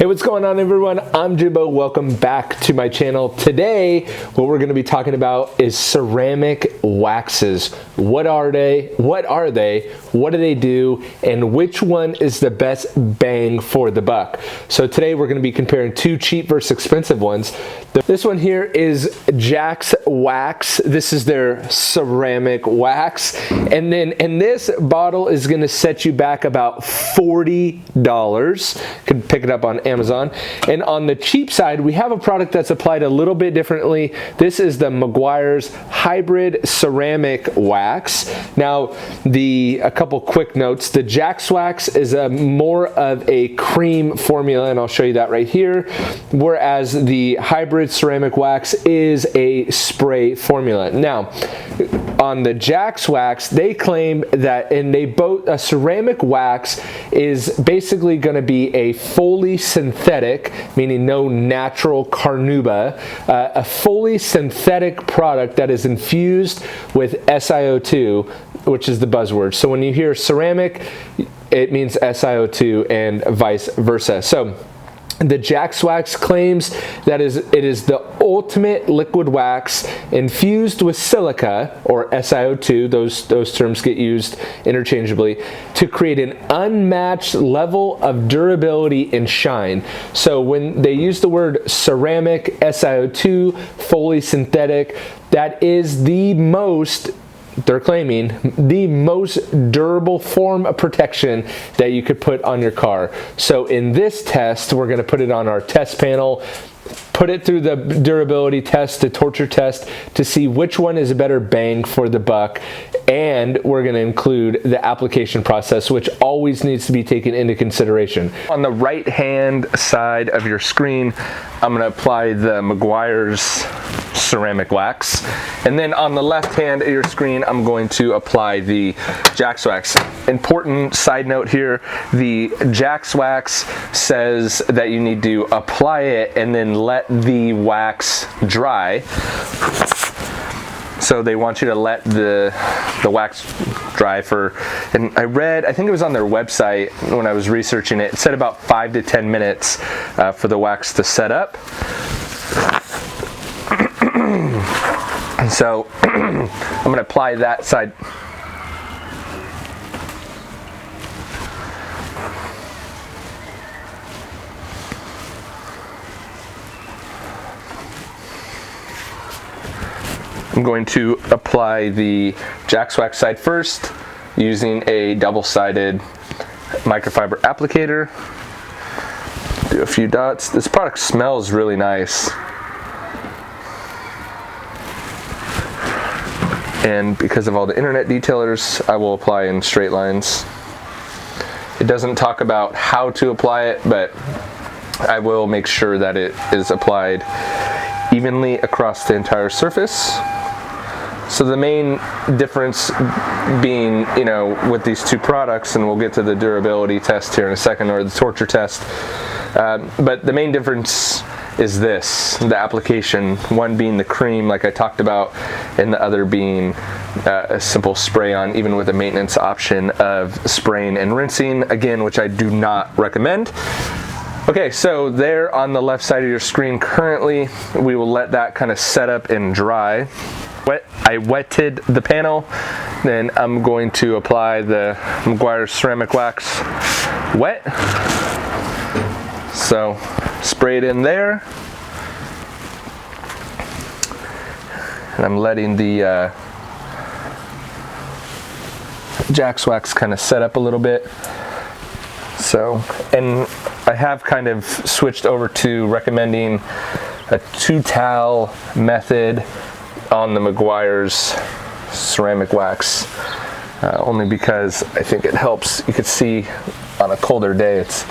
Hey, what's going on everyone? I'm Jimbo. Welcome back to my channel. Today, what we're going to be talking about is ceramic waxes. What are they? What do they do? And which one is the best bang for the buck? So today we're going to be comparing two cheap versus expensive ones. This one here is Jack's Wax. This is their ceramic wax. And this bottle is going to set you back about $40. You can pick it up on Amazon. And on the cheap side, we have a product that's applied a little bit differently. This is the Meguiars Hybrid Ceramic Wax. Now, a couple quick notes. The Jack's Wax is more of a cream formula, and I'll show you that right here. Whereas the Hybrid Ceramic Wax is a spray formula. Now, on the Jack's Wax, they claim that, a ceramic wax is basically going to be a fully synthetic, meaning no natural carnauba, a fully synthetic product that is infused with SiO2, which is the buzzword. So when you hear ceramic, it means SiO2 and vice versa. So the Jack's Wax claims that it is the ultimate liquid wax infused with silica, or SiO2, those terms get used interchangeably, to create an unmatched level of durability and shine. So when they use the word ceramic, SiO2, fully synthetic, that is the most, they're claiming, the most durable form of protection that you could put on your car. So in this test, we're going to put it on our test panel, put it through the durability test, the torture test, to see which one is a better bang for the buck. And we're going to include the application process, which always needs to be taken into consideration. On the right hand side of your screen, I'm going to apply the Meguiars ceramic wax, and then on the left hand of your screen I'm going to apply the Jack's Wax. Important side note here, the Jack's Wax says that you need to apply it and then let the wax dry. So they want you to let the wax dry for, and I think it was on their website when I was researching it, it said about 5 to 10 minutes for the wax to set up. And so I'm going to apply that side. I'm going to apply the Jack's Wax side first using a double-sided microfiber applicator. Do a few dots. This product smells really nice. And because of all the internet detailers, I will apply in straight lines. It doesn't talk about how to apply it, but I will make sure that it is applied evenly across the entire surface. So the main difference being, with these two products, and we'll get to the durability test here in a second, or the torture test, but the main difference is this, the application, one being the cream like I talked about, and the other being a simple spray on, even with a maintenance option of spraying and rinsing, again, which I do not recommend. Okay, so there on the left side of your screen currently, we will let that kind of set up and dry. I wetted the panel, then I'm going to apply the Meguiars ceramic wax wet. So spray it in there, and I'm letting the Jack's Wax kind of set up a little bit. So, and I have kind of switched over to recommending a 2-towel method on the Meguiars ceramic wax, only because I think it helps. You could see on a colder day it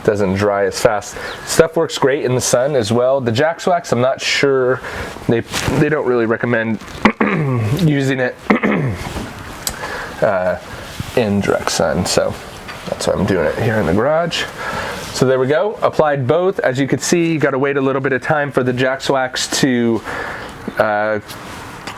doesn't dry as fast. Stuff works great in the sun as well. The Jack's Wax, I'm not sure, they don't really recommend using it in direct sun, so that's why I'm doing it here in the garage. So there we go, applied both. As you can see, you got to wait a little bit of time for the Jack's Wax to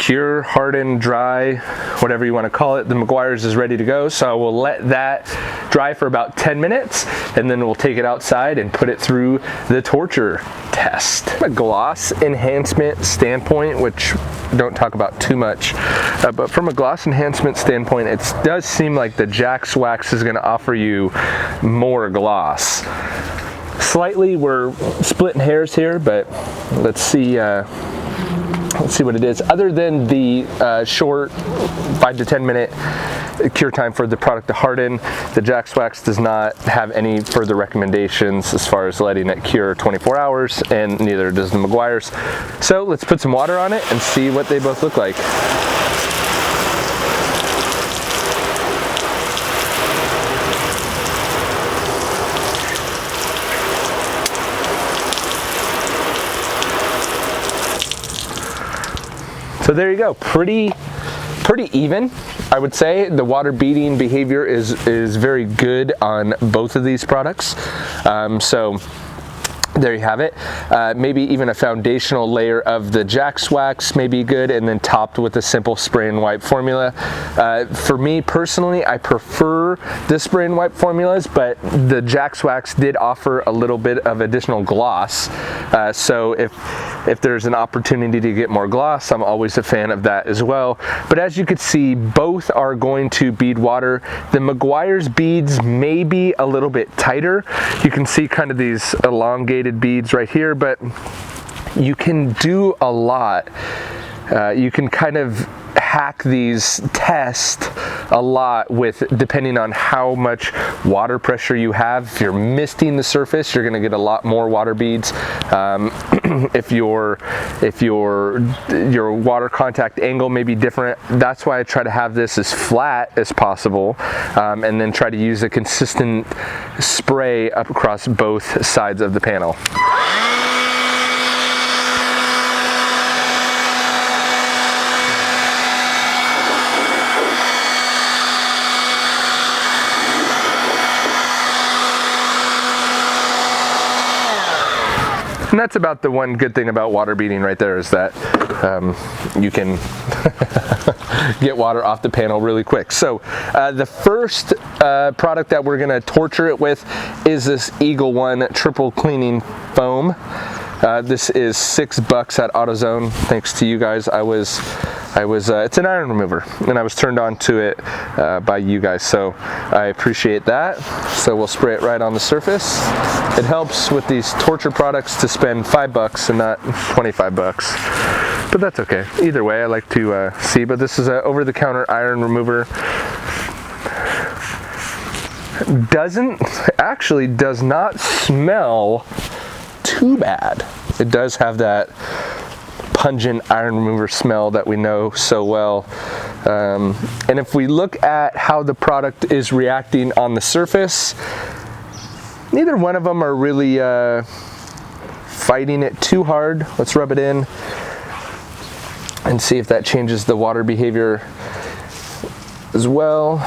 cure, harden, dry, whatever you want to call it. The Meguiars is ready to go, so we'll let that dry for about 10 minutes, and then we'll take it outside and put it through the torture test. From a gloss enhancement standpoint, which I don't talk about too much, but from a gloss enhancement standpoint, it does seem like the Jax Wax is going to offer you more gloss. Slightly, we're splitting hairs here, but let's see what it is. Other than the short 5 to 10 minute cure time for the product to harden, the Jax Wax does not have any further recommendations as far as letting it cure 24 hours, and neither does the Meguiars. So let's put some water on it and see what they both look like. So there you go, pretty even, I would say. The water beading behavior is very good on both of these products. So there you have it. Maybe even a foundational layer of the Jax Wax may be good, and then topped with a simple spray and wipe formula. For me personally, I prefer the spray and wipe formulas, but the Jax Wax did offer a little bit of additional gloss. So if there's an opportunity to get more gloss, I'm always a fan of that as well. But as you can see, both are going to bead water. The Meguiars beads may be a little bit tighter. You can see kind of these elongated beads right here, but you can do a lot. You can kind of hack these tests a lot with, depending on how much water pressure you have. If you're misting the surface, you're going to get a lot more water beads. If your water contact angle may be different, that's why I try to have this as flat as possible, and then try to use a consistent spray up across both sides of the panel. And that's about the one good thing about water beading right there, is that you can get water off the panel really quick. So the first product that we're gonna torture it with is this Eagle One triple cleaning foam. This is $6 at AutoZone. Thanks to you guys. It's an iron remover, and I was turned on to it by you guys, so I appreciate that. So we'll spray it right on the surface. It helps with these torture products to spend $5 and not $25, but that's okay. Either way, I like to see. But this is an over-the-counter iron remover. Does not smell too bad. It does have that pungent iron remover smell that we know so well. And if we look at how the product is reacting on the surface, neither one of them are really fighting it too hard. Let's rub it in and see if that changes the water behavior as well.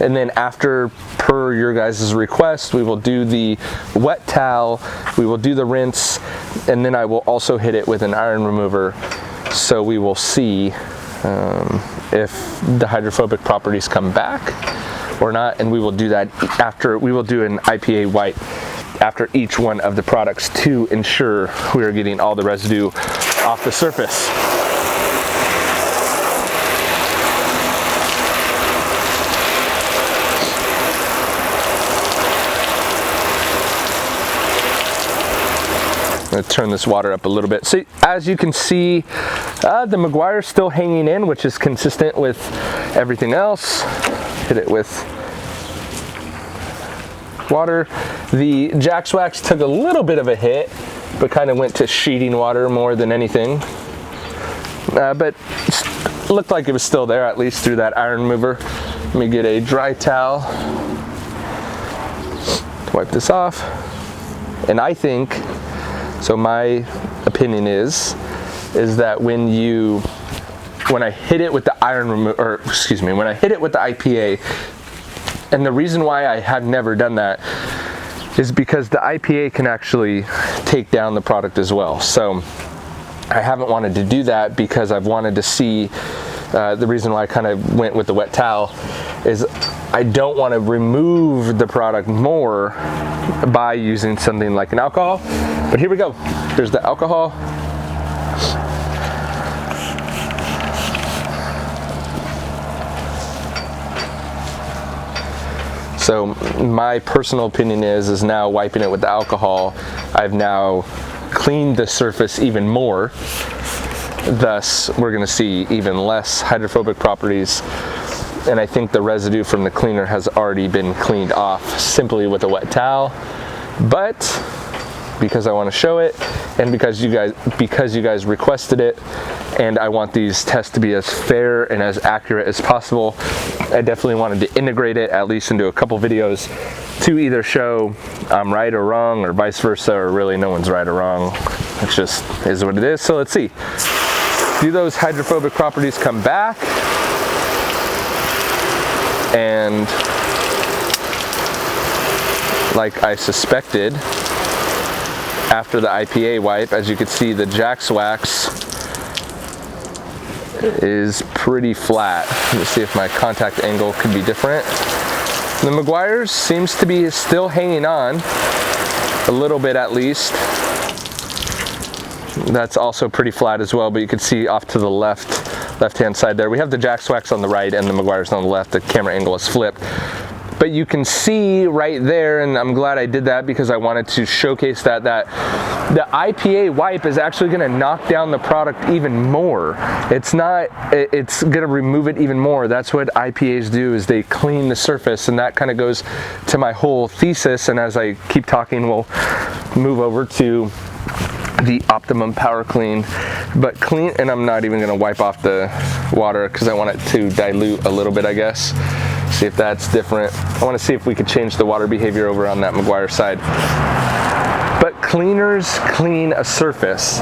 And then after, per your guys' request, we will do the wet towel, we will do the rinse, and then I will also hit it with an iron remover, so we will see if the hydrophobic properties come back or not. And we will do that after, we will do an IPA wipe after each one of the products to ensure we are getting all the residue off the surface. I'm going to turn this water up a little bit. So as you can see, the Meguiars is still hanging in, which is consistent with everything else. Hit it with water. The Jax Wax took a little bit of a hit, but kind of went to sheeting water more than anything. But it looked like it was still there, at least through that iron remover. Let me get a dry towel to wipe this off. And I think, so my opinion is that when I hit it with the iron remover, or excuse me, when I hit it with the IPA, and the reason why I have never done that is because the IPA can actually take down the product as well. So I haven't wanted to do that because I've wanted to see, the reason why I kind of went with the wet towel is I don't want to remove the product more by using something like an alcohol. But here we go. There's the alcohol. So my personal opinion is now wiping it with the alcohol, I've now cleaned the surface even more. Thus, we're going to see even less hydrophobic properties. And I think the residue from the cleaner has already been cleaned off simply with a wet towel. But because I want to show it, and because you guys requested it, and I want these tests to be as fair and as accurate as possible, I definitely wanted to integrate it at least into a couple videos to either show I'm right or wrong, or vice versa, or really no one's right or wrong. It just is what it is. So let's see. Do those hydrophobic properties come back? And like I suspected, after the IPA wipe, as you can see, the Jax wax is pretty flat. Let's see if my contact angle could be different. The Meguiars seems to be still hanging on a little bit at least. That's also pretty flat as well, but you can see off to the left-hand side there. We have the Jax wax on the right and the Meguiars on the left. The camera angle is flipped. But you can see right there, and I'm glad I did that because I wanted to showcase that the IPA wipe is actually going to knock down the product even more. It's going to remove it even more. That's what IPAs do, is they clean the surface, and that kind of goes to my whole thesis. And as I keep talking, we'll move over to the Optimum Power Clean. But clean, and I'm not even going to wipe off the water because I want it to dilute a little bit, I guess. See if that's different. I want to see if we could change the water behavior over on that Meguiar side. But cleaners clean a surface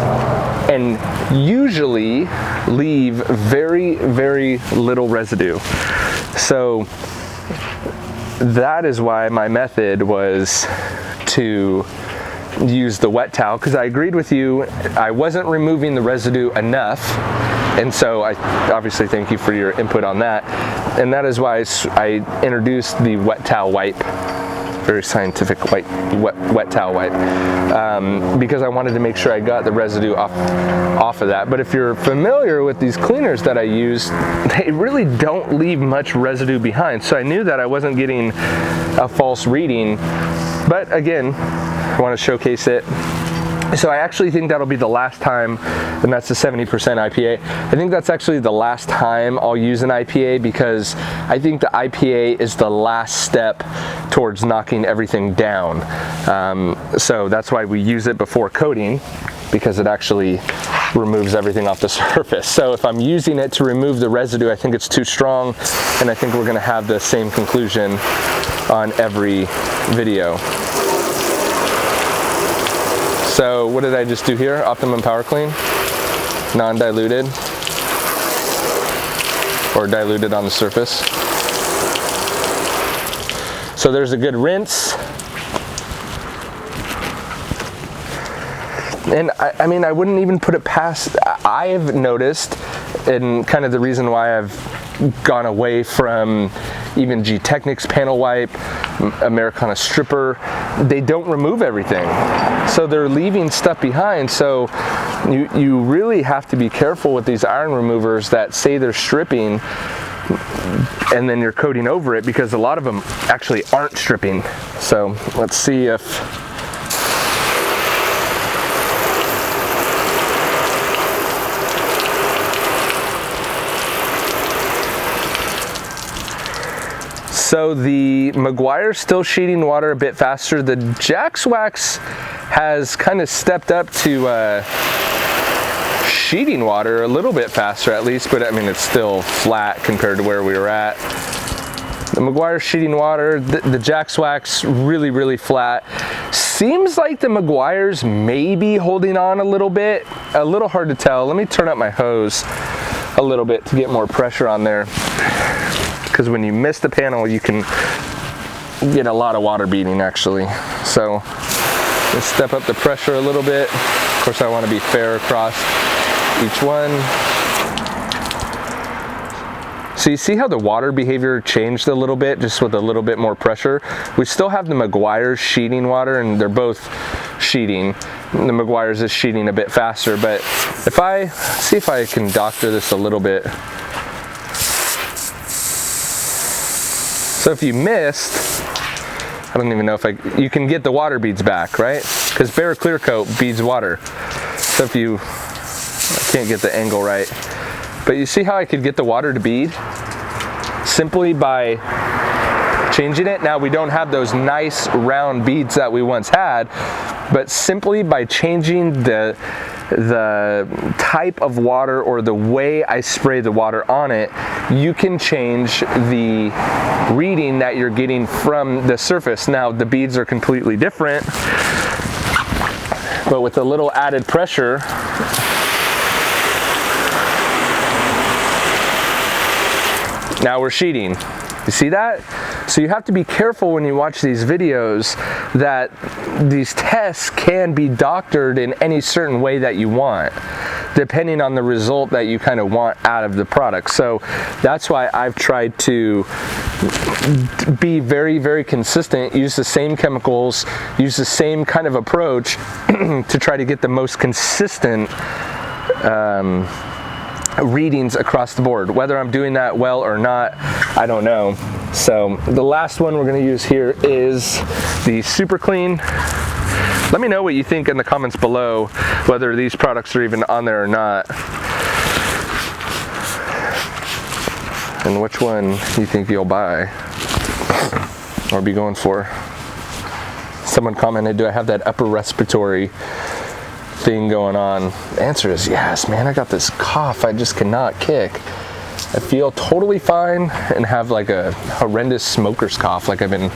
and usually leave very, very little residue. So that is why my method was to use the wet towel, because I agreed with you, I wasn't removing the residue enough. And so I obviously thank you for your input on that. And that is why I introduced the wet towel wipe, very scientific wet towel wipe, because I wanted to make sure I got the residue off of that. But if you're familiar with these cleaners that I use, they really don't leave much residue behind. So I knew that I wasn't getting a false reading. But again, I want to showcase it. So I actually think that'll be the last time, and that's the 70% IPA. I think that's actually the last time I'll use an IPA, because I think the IPA is the last step towards knocking everything down. So that's why we use it before coating, because it actually removes everything off the surface. So if I'm using it to remove the residue, I think it's too strong, and I think we're going to have the same conclusion on every video. So what did I just do here? Optimum Power Clean, non-diluted, or diluted on the surface. So there's a good rinse. And I mean, I wouldn't even put it past, I've noticed, and kind of the reason why I've gone away from even G-Technics panel wipe, Americana stripper, they don't remove everything. So they're leaving stuff behind. So you really have to be careful with these iron removers that say they're stripping and then you're coating over it, because a lot of them actually aren't stripping. So let's see if so the Meguiar's still sheeting water a bit faster. The Jax wax has kind of stepped up to sheeting water a little bit faster at least, but I mean, it's still flat compared to where we were at. The Meguiar's sheeting water, the Jax wax really, really flat. Seems like the Meguiar's may be holding on a little bit. A little hard to tell. Let me turn up my hose a little bit to get more pressure on there, because when you miss the panel, you can get a lot of water beading actually. So let's step up the pressure a little bit. Of course, I want to be fair across each one. So you see how the water behavior changed a little bit, just with a little bit more pressure? We still have the Meguiars sheeting water, and they're both sheeting. The Meguiars is sheeting a bit faster, but if I see if I can doctor this a little bit. So if you missed, I don't even know if you can get the water beads back, right? Because Bare Clear Coat beads water. So if you, I can't get the angle right, but you see how I could get the water to bead? Simply by changing it. Now we don't have those nice round beads that we once had, but simply by changing the type of water or the way I spray the water on it, you can change the reading that you're getting from the surface. Now the beads are completely different, but with a little added pressure, now we're sheeting. You see that? So you have to be careful when you watch these videos that these tests can be doctored in any certain way that you want, depending on the result that you kind of want out of the product. So that's why I've tried to be very, very consistent, use the same chemicals, use the same kind of approach to try to get the most consistent readings across the board. Whether I'm doing that well or not, I don't know. So the last one we're going to use here is the Super Clean. Let me know what you think in the comments below, whether these products are even on there or not, and which one you think you'll buy or be going for. Someone commented, do I have that upper respiratory thing going on? The answer is yes, man. I got this cough I just cannot kick. I feel totally fine and have like a horrendous smoker's cough, like I've been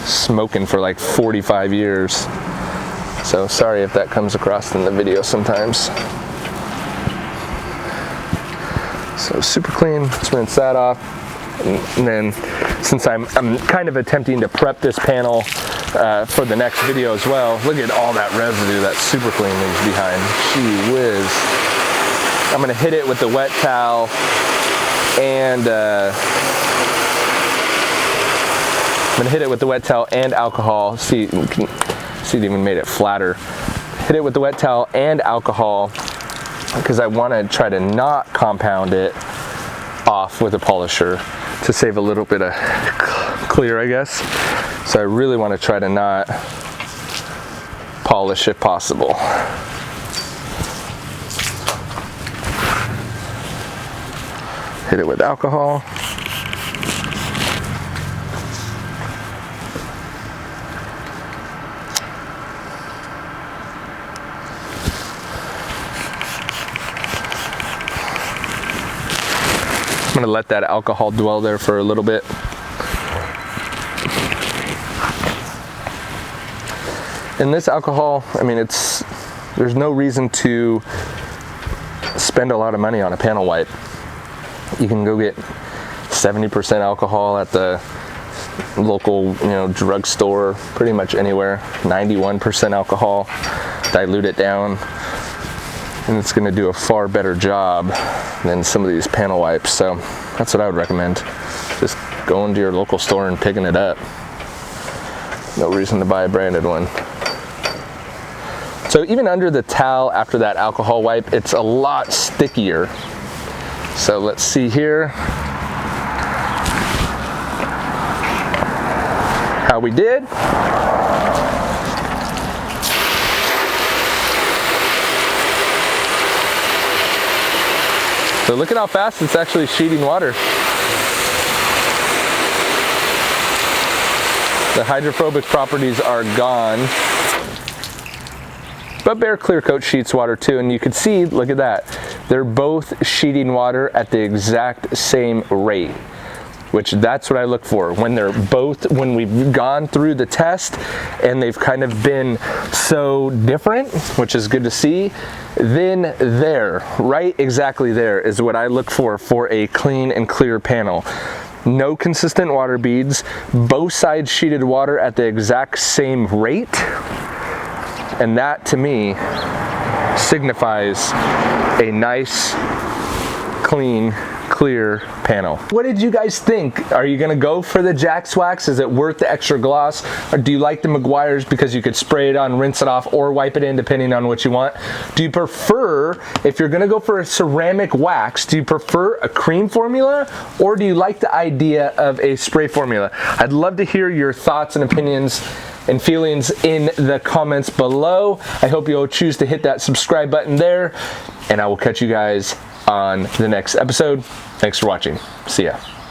smoking for like 45 years. So sorry if that comes across in the video sometimes. So Super Clean, let's rinse that off. And then since I'm kind of attempting to prep this panel for the next video as well, look at all that residue that Super Clean leaves behind. Gee whiz. I'm gonna hit it with the wet towel and I'm gonna hit it with the wet towel and alcohol. See, you can see it even made it flatter. Hit it with the wet towel and alcohol because I want to try to not compound it off with a polisher to save a little bit of clear, I guess. So I really want to try to not polish if possible. Hit it with alcohol. I'm gonna let that alcohol dwell there for a little bit. And this alcohol, I mean, there's no reason to spend a lot of money on a panel wipe. You can go get 70% alcohol at the local, drugstore, pretty much anywhere. 91% alcohol, dilute it down, and it's going to do a far better job than some of these panel wipes. So that's what I would recommend. Just going to your local store and picking it up. No reason to buy a branded one. So even under the towel after that alcohol wipe, it's a lot stickier. So let's see here how we did. So look at how fast it's actually sheeting water. The hydrophobic properties are gone. But Bare Clear Coat sheets water too, and you can see, look at that. They're both sheeting water at the exact same rate, which that's what I look for. When we've gone through the test and they've kind of been so different, which is good to see, then right exactly there is what I look for a clean and clear panel. No consistent water beads, both sides sheeted water at the exact same rate. And that to me signifies a nice, clean, clear panel. What did you guys think? Are you gonna go for the Jax Wax? Is it worth the extra gloss? Or do you like the Meguiars because you could spray it on, rinse it off, or wipe it in depending on what you want? Do you prefer, if you're gonna go for a ceramic wax, do you prefer a cream formula or do you like the idea of a spray formula? I'd love to hear your thoughts and opinions and feelings in the comments below. I hope you'll choose to hit that subscribe button there, and I will catch you guys on the next episode. Thanks for watching. See ya.